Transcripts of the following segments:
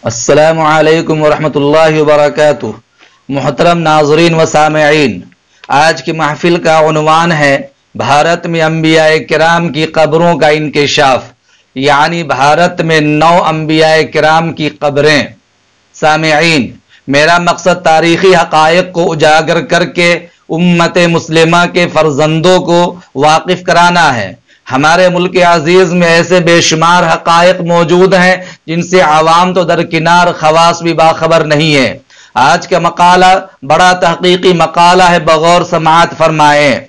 अस्सलामु अलैकुम वरहमतुल्लाहि वबरकातुह। मुहतरम नाज़रीन व सामिईन, आज की महफिल का उन्वान है भारत में अंबियाए किराम की कब्रों का इंकिशाफ, यानी भारत में 9 अंबियाए किराम की कब्रें। सामिईन, मेरा मकसद तारीखी हक़ाइक़ को उजागर करके उम्मत मुस्लिमा के फर्जंदों को वाकिफ कराना है। हमारे मुल्क अजीज में ऐसे बेशुमार हक़ाइक़ मौजूद हैं जिनसे आवाम तो दरकिनार, खवास भी बाखबर नहीं है। आज का मकाला बड़ा तहकीकी मकाला है, बगौर समाअत फरमाएं।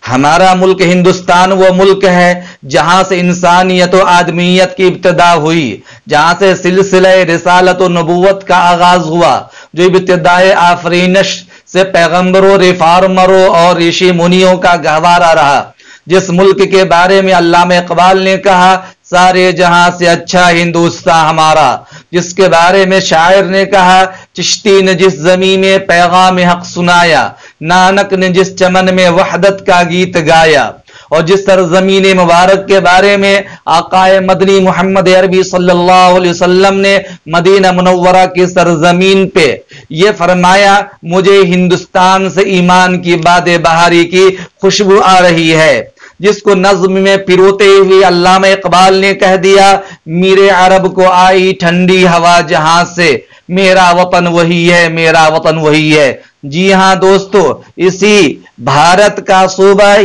हमारा मुल्क हिंदुस्तान वो मुल्क है जहां से इंसानियत और आदमियत की इब्तिदा हुई, जहां से सिलसिला रिसालत और नबूवत का आगाज हुआ, जो इब्तिदाए आफरीनश से पैगंबरों, रिफार्मरों और ऋषि मुनियों का गहवारा रहा। जिस मुल्क के बारे में अल्लामा इकबाल ने कहा, सारे जहां से अच्छा हिंदुस्तान हमारा, जिसके बारे में शायर ने कहा, चिश्ती ने जिस जमीन में पैगाम हक सुनाया, नानक ने जिस चमन में वहदत का गीत गाया। और जिस सरजमीन मुबारक के बारे में आकाए मदनी मोहम्मद अरबी सल्लल्लाहु अलैहि वसल्लम ने मदीना मुनव्वरा की सरजमीन पे ये फरमाया, मुझे हिंदुस्तान से ईमान की बादे बहारी की खुशबू आ रही है, जिसको नज्म में पिरोते हुए अल्लामा इकबाल ने कह दिया, मीरे अरब को आई ठंडी हवा जहां से, मेरा वतन वही है, मेरा वतन वही है। जी हां दोस्तों, इसी भारत का सूबा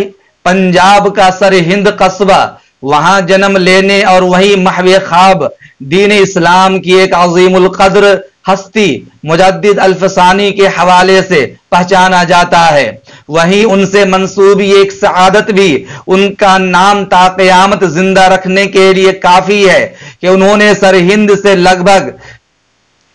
पंजाब का सरहिंद कस्बा, वहां जन्म लेने और वहीं महवे ख्वाब दीन इस्लाम की एक अजीमुल कद्र हस्ती मुजद्दिद अल्फसानी के हवाले से पहचाना जाता है। वहीं उनसे मंसूबी एक सआदत भी उनका नाम ता क़यामत जिंदा रखने के लिए काफी है कि उन्होंने सरहिंद से लगभग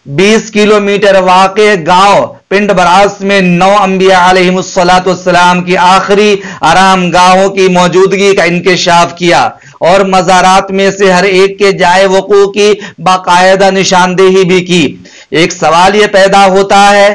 20 किलोमीटर वाक़े गांव पिंड बरास में 9 अंबिया अलैहिमुस्सलाम की आखिरी आराम गाहों की मौजूदगी का इंकिशाफ किया और मज़ारात में से हर एक के जाए वक़ू की बाकायदा निशानदेही भी की। एक सवाल यह पैदा होता है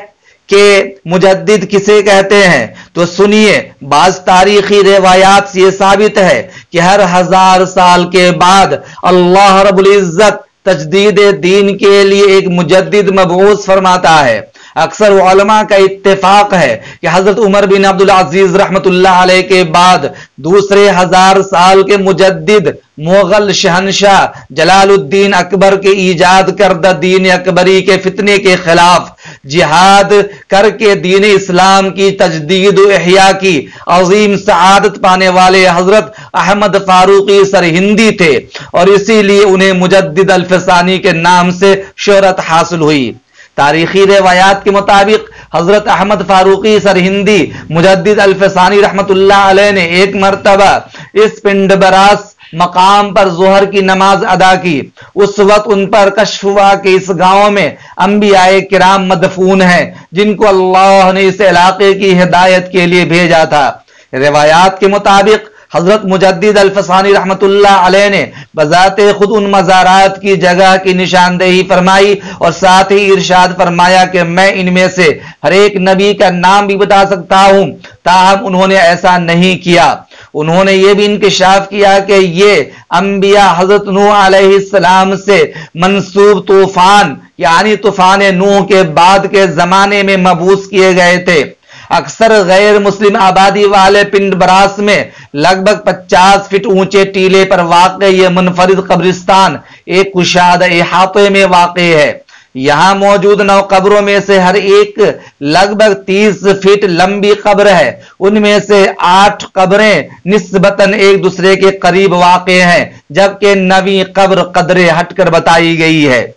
कि मुजद्दिद किसे कहते हैं, तो सुनिए, बाज तारीखी रिवायात से यह साबित है कि हर 1000 साल के बाद अल्लाह रब्बुल इज्जत तजदीद दीन के लिए एक मुजद्दिद मबऊस फरमाता है। अक्सर उलमा का इत्तेफाक है कि हजरत उमर बिन अब्दुल अजीज रहमतुल्लाह अलैह के बाद दूसरे 1000 साल के मुजद्दिद मुगल शहनशाह जलालुद्दीन अकबर के ईजाद करदा दीन अकबरी के फितने के खिलाफ जिहाद करके दीन इस्लाम की तजदीद व इहया की अजीम सआदत पाने वाले हजरत अहमद फारूकी सरहिंदी थे और इसीलिए उन्हें मुजद्दिद अल्फसानी के नाम से शोहरत हासिल हुई। तारीखी रिवायात के मुताबिक हजरत अहमद फारूकी सरहिंदी मुजद्दिद अल्फसानी रहमतुल्लाह अलैह ने एक मर्तबा इस पिंड बरास मकाम पर जोहर की नमाज अदा की। उस वक्त उन पर कश्फ हुआ कि इस गांव में अंबियाए किराम मदफून हैं, जिनको अल्लाह ने इस इलाके की हिदायत के लिए भेजा था। रिवायात के मुताबिक हजरत मुजद्दिद अल्फसानी रहमतुल्लाह अलैह ने बजाते खुद उन मज़ारात की जगह की निशानदेही फरमाई और साथ ही इरशाद फरमाया कि मैं इनमें से हर एक नबी का नाम भी बता सकता हूं, ताहम उन्होंने ऐसा नहीं किया। उन्होंने ये भी इंकिशाफ किया कि ये अंबिया हजरत नूह अलैहिस्सलाम से मंसूब तूफान यानी तूफान नूह के बाद के जमाने में मबूस किए गए थे। अक्सर गैर मुस्लिम आबादी वाले पिंड बरास में लगभग 50 फीट ऊंचे टीले पर वाक़ ये मुनफरिद कब्रिस्तान एक कुशाद इहाते में वाक़ है। यहां मौजूद 9 कब्रों में से हर एक लगभग 30 फीट लंबी कब्र है। उनमें से 8 कब्रें निस्बतन एक दूसरे के करीब वाक़ हैं, जबकि 9वीं कब्र कदरे हटकर बताई गई है।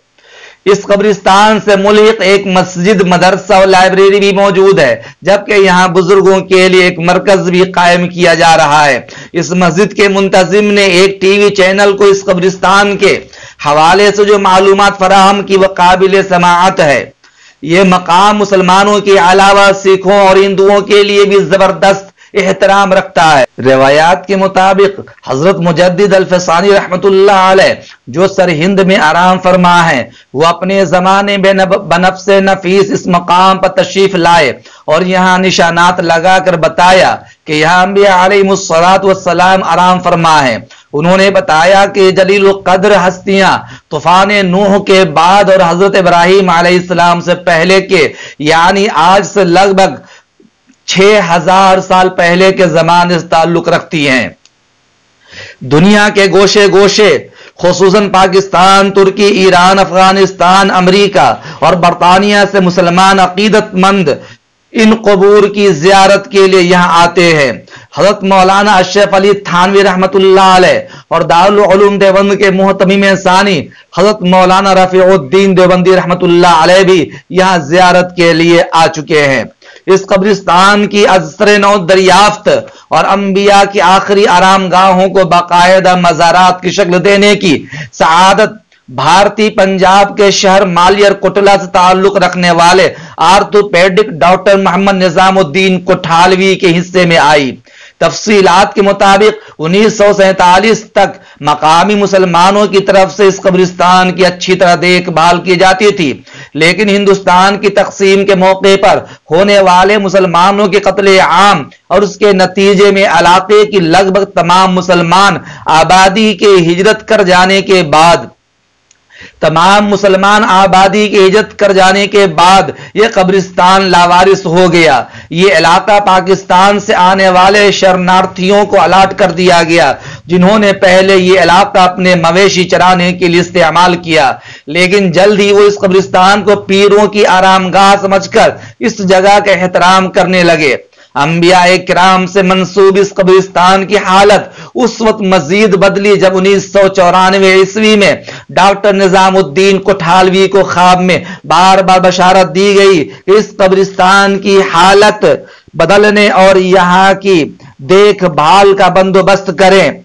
इस कब्रिस्तान से मुल्हिक एक मस्जिद, मदरसा और लाइब्रेरी भी मौजूद है, जबकि यहाँ बुजुर्गों के लिए एक मरकज भी कायम किया जा रहा है। इस मस्जिद के मुंतजिम ने एक टीवी चैनल को इस कब्रिस्तान के हवाले से जो मालूमात फराहम की वह काबिल समाअत है। ये मकाम मुसलमानों के अलावा सिखों और हिंदुओं के लिए भी जबरदस्त एहतराम रखता है। रिवायात के मुताबिक हजरत मुजद्दिद अल्फसानी रहमतुल्लाह अलैह जो सरहिंद में आराम फरमा है, वो अपने जमाने में बनफ्से नफीस इस मकाम पर तशरीफ लाए और यहाँ निशानात लगाकर बताया कि यहाँ अंबिया अलैहिमुस्सलातु वस्सलाम आराम फरमा है। उन्होंने बताया कि जलील कद्र हस्तियां तूफान नूह के बाद और हजरत इब्राहीम अलैहिस्सलाम से पहले के यानी आज से लगभग 6000 साल पहले के जमाने से ताल्लुक रखती हैं। दुनिया के गोशे गोशे खुसूसन पाकिस्तान, तुर्की, ईरान, अफगानिस्तान, अमेरिका और बरतानिया से मुसलमान अकीदतमंद इन कबूर की जियारत के लिए यहाँ आते हैं। हजरत मौलाना अशरफ अली थानवी रहमतुल्लाह अलैह और दारुल उलूम देवबंद के मुहतमिम सानी हजरत मौलाना रफीउद्दीन देवबंदी रहमतुल्लाह अलैह भी यहाँ जियारत के लिए आ चुके हैं। इस कब्रिस्तान की अज़्सर नौ दरियाफ्त और अंबिया की आखिरी आराम गाहों को बाकायदा मज़ारात की शक्ल देने की सआदत भारतीय पंजाब के शहर मालियर कोटला से ताल्लुक रखने वाले आर्थोपेडिक डॉक्टर मोहम्मद निजामुद्दीन कोठालवी के हिस्से में आई। तफसीलात के मुताबिक 1947 तक मकामी मुसलमानों की तरफ से इस कब्रिस्तान की अच्छी तरह देखभाल की जाती थी, लेकिन हिंदुस्तान की तकसीम के मौके पर होने वाले मुसलमानों के कत्ले आम और उसके नतीजे में इलाके की लगभग तमाम मुसलमान आबादी के हिजरत कर जाने के बाद यह कब्रिस्तान लावारिस हो गया। यह इलाका पाकिस्तान से आने वाले शरणार्थियों को अलाट कर दिया गया, जिन्होंने पहले यह इलाका अपने मवेशी चराने के लिए इस्तेमाल किया, लेकिन जल्द ही वो इस कब्रिस्तान को पीरों की आरामगाह समझकर इस जगह का एहतराम करने लगे। अंबिया किराम से मंसूब इस कब्रिस्तान की हालत उस वक्त मजीद बदली जब 1994 ईस्वी में डॉक्टर निजामुद्दीन कोठालवी को ख्वाब में बार बार बशारत दी गई कि इस कब्रिस्तान की हालत बदलने और यहाँ की देखभाल का बंदोबस्त करें।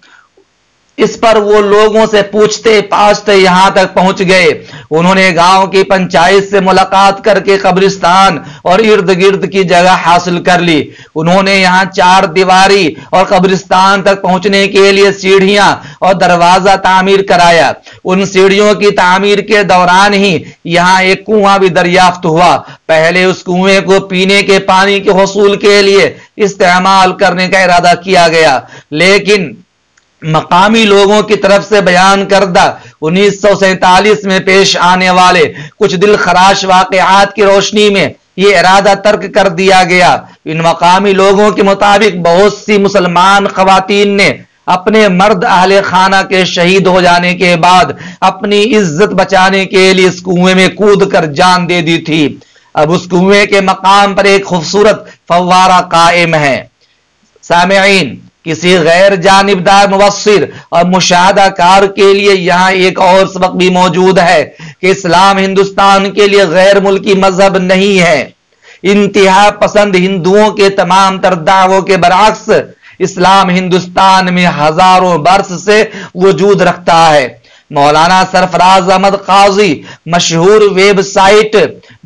इस पर वो लोगों से पूछते पाछते यहां तक पहुंच गए। उन्होंने गांव की पंचायत से मुलाकात करके कब्रिस्तान और इर्द गिर्द की जगह हासिल कर ली। उन्होंने यहां 4 दीवारी और कब्रिस्तान तक पहुंचने के लिए सीढ़ियां और दरवाजा तामीर कराया। उन सीढ़ियों की तामीर के दौरान ही यहां एक कुआं भी दरियाफ्त हुआ। पहले उस कुएं को पीने के पानी के हसूल के लिए इस्तेमाल करने का इरादा किया गया, लेकिन मकामी लोगों की तरफ से बयान करदा 1947 में पेश आने वाले कुछ दिल खराश वाकयात की रोशनी में ये इरादा तर्क कर दिया गया। इन मकामी लोगों के मुताबिक बहुत सी मुसलमान खवातीन ने अपने मर्द अहले खाना के शहीद हो जाने के बाद अपनी इज्जत बचाने के लिए इस कुएं में कूद कर जान दे दी थी। अब उस कुएं के मकाम पर एक खूबसूरत फव्वारा कायम है। सामेईन, किसी गैर जानिबदार मुबस्सिर और मुशाहदाकार के लिए यहाँ एक और सबक भी मौजूद है कि इस्लाम हिंदुस्तान के लिए गैर मुल्की मजहब नहीं है। इंतहा पसंद हिंदुओं के तमाम तर दावों के बरअक्स इस्लाम हिंदुस्तान में हजारों वर्ष से वजूद रखता है। मौलाना सरफराज अहमद काजी मशहूर वेबसाइट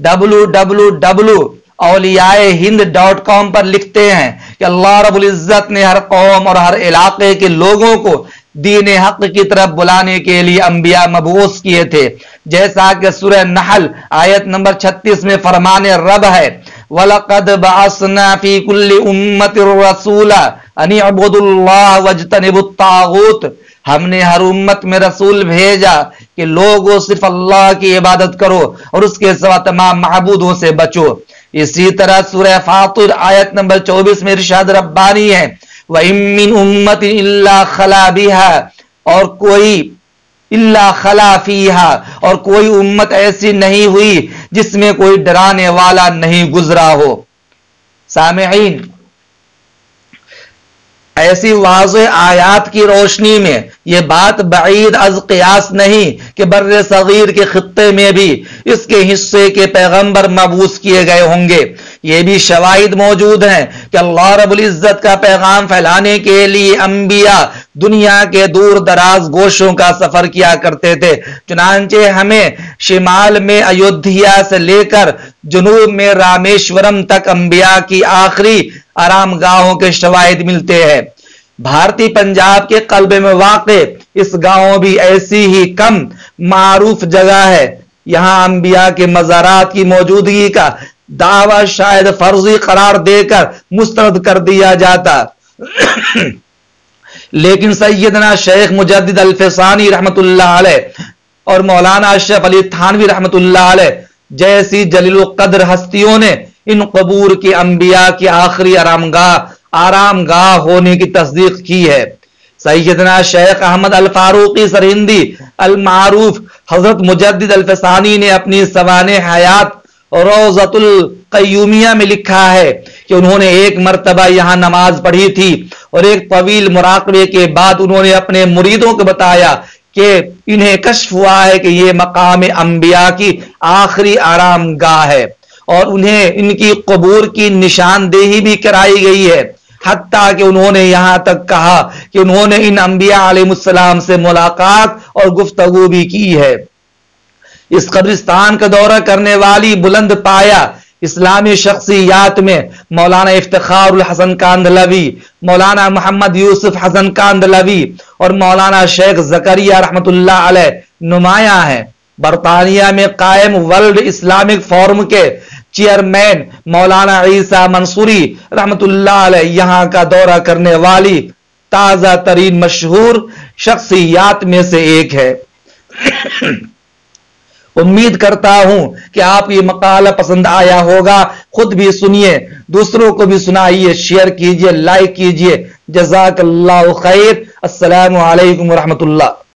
www.auliyaehind.com पर लिखते हैं कि अल्लाह रब्बुल इज्जत ने हर कौम और हर इलाके के लोगों को दीन हक की तरफ बुलाने के लिए अंबिया मबूस किए थे, जैसा कि सूरह नहल आयत नंबर 36 में फरमाने रब है, वलक़द बअसना फी कुल्ली उम्मतिर रसूला अनि अबुदुल्लाह वज्तनिबुत तागूत। हमने हर उम्मत में रसूल भेजा कि लोगों सिर्फ अल्लाह की इबादत करो और उसके सिवा तमाम माबूदों से बचो। इसी तरह सूरह फातिर आयत नंबर 24 में इरशाद रब्बानी है, व मिन उम्मतिन इल्ला खला बिहा, और कोई इल्ला खला फीहा, और कोई उम्मत ऐसी नहीं हुई जिसमें कोई डराने वाला नहीं गुजरा हो। सामेईन, ऐसी वाज़ेह आयात की रोशनी में यह बात बईद अज क़ियास नहीं कि बर्रे सगीर के खित्ते में भी इसके हिस्से के पैगंबर मबूस किए गए होंगे। ये भी शवाहिद मौजूद हैं कि अल्लाह रब्बुल इज्जत का पैगाम फैलाने के लिए अंबिया दुनिया के दूर दराज गोशों का सफर किया करते थे। चुनांचे हमें शिमाल में अयोध्या से लेकर जुनूब में रामेश्वरम तक अंबिया की आखिरी आरामगाहों के शवाहिद मिलते हैं। भारतीय पंजाब के कल्ब में वाक़े इस गांव भी ऐसी ही कम मारूफ जगह है। यहां अंबिया के मज़ारात की मौजूदगी का दावा शायद फर्जी करार देकर मुस्तरद कर दिया जाता। लेकिन सैयदना शेख मुजद्दिद अल्फसानी रहमतुल्लाह अलैह और मौलाना अशरफ अली थानवी रहमतुल्लाह अलैह जैसी जलील कद्र हस्तियों ने इन कबूर के अंबिया की आखिरी आरामगाह होने की तस्दीक की है। सैयदना शेख अहमद अल फारूकी सरहिंदी अल मारूफ हजरत मुजद्दिद अल्फसानी ने अपनी सवाने हयात रोज़तुल क़य्यूमिया में लिखा है कि उन्होंने एक मर्तबा यहां नमाज पढ़ी थी और एक तवील मुराकबे के बाद उन्होंने अपने मुरीदों को बताया कि इन्हें कश्फ हुआ है कि यह मकाम अंबिया की आखिरी आरामगाह है और उन्हें इनकी कबूर की निशानदेही भी कराई गई है। हत्ता कि उन्होंने यहां तक कहा कि उन्होंने इन अंबिया अलैहिस्सलाम से मुलाकात और गुफ्तगू भी की है। इस कब्रिस्तान का दौरा करने वाली बुलंद पाया इस्लामी शख्सियात में मौलाना इफ्तिखारुल हसन कांदलवी, मौलाना मोहम्मद यूसुफ हसन कांदलवी और मौलाना शेख जकरिया रहमतुल्लाह अलैह नुमाया हैं। बरतानिया में कायम वर्ल्ड इस्लामिक फोरम के चेयरमैन मौलाना ईसा मंसूरी रहमतुल्लाह अलैह यहां का दौरा करने वाली ताजा तरीन मशहूर शख्सियात में से एक है। उम्मीद करता हूं कि आप ये मकाला पसंद आया होगा। खुद भी सुनिए, दूसरों को भी सुनाइए, शेयर कीजिए, लाइक कीजिए। जज़ाकल्लाहु खैर। अस्सलामु अलैकुम व रहमतुल्लाह।